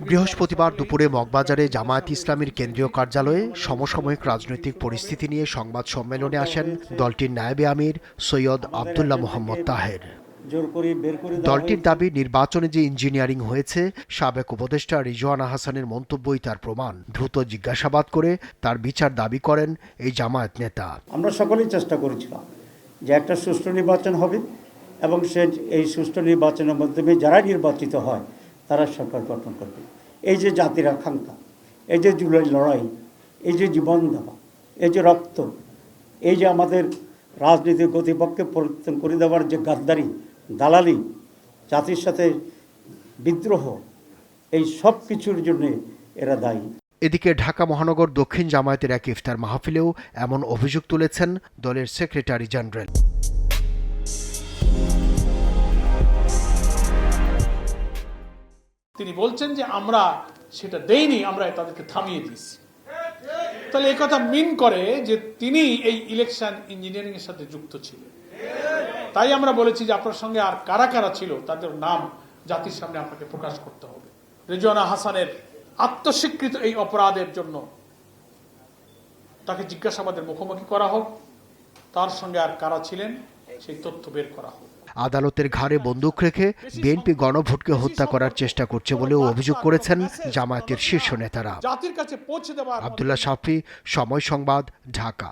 বৃহস্পতিবার দুপুরে মগবাজারে জামায়াত ইসলামীর কেন্দ্রীয় কার্যালয়ে সমসাময়িক রাজনৈতিক পরিস্থিতি নিয়ে সংবাদ সম্মেলনে আসেন দলটির নায়েবে আমির সৈয়দ আব্দুল্লাহ মোহাম্মদ তাহের। দলটির দাবি, নির্বাচনে যে ইঞ্জিনিয়ারিং হয়েছে, সাবেক উপদেষ্টা রিজওয়ানা হাসানের মন্তব্যই তার প্রমাণ। দ্রুত জিজ্ঞাসাবাদ করে তার বিচার দাবি করেন এই জামায়াত নেতা। আমরা সকলেই চেষ্টা করেছিলাম যে একটা সুষ্ঠু নির্বাচন হবে এবং এই সুষ্ঠু নির্বাচনের মাধ্যমে যারা নির্বাচিত হয় তারা সরকার গঠন করবে। এই যে জাতির আকাঙ্ক্ষা, এই যে জুলাই লড়াই, এই যে জীবন দেওয়া, এই যে রক্ত, এই যে আমাদের রাজনীতির গতিপথকে পরিবর্তন করে দেওয়ার যে গাদ্দারি, দালালি, জাতির সাথে বিদ্রোহ, এই সব কিছুর জন্য এরা দায়ী। এদিকে ঢাকা মহানগর দক্ষিণ জামায়াতের এক ইফতার মাহফিলেও এমন অভিযোগ তুলেছেন দলের সেক্রেটারি জেনারেল। তিনি বলছেন যে আমরা সেটা দেইনি, আমরা তাদেরকে থামিয়ে দিয়েছি। তাহলে এই কথা মিন করে যে তিনি এই ইলেকশন ইঞ্জিনিয়ারিং এর সাথে যুক্ত ছিলেন। তাই আমরা বলেছি যে আপনার সঙ্গে আর কারা কারা ছিল তাদের নাম জাতির সামনে আপনাকে প্রকাশ করতে হবে। রিজওয়ানা হাসানের আত্মস্বীকৃত এই অপরাধের জন্য তাকে জিজ্ঞাসাবাদের মুখোমুখি করা হোক, তার সঙ্গে আর কারা ছিলেন সেই তথ্য বের করা হোক। আদালতের ঘাড়ে বন্দুক রেখে বিএনপি গণভোটকে হত্যা করার চেষ্টা করছে বলেও অভিযোগ করেছেন জামায়াতের শীর্ষ নেতারা। জাতির কাছে পৌঁছে দেওয়া। আব্দুল্লাহ শাফি, সময় সংবাদ, ঢাকা।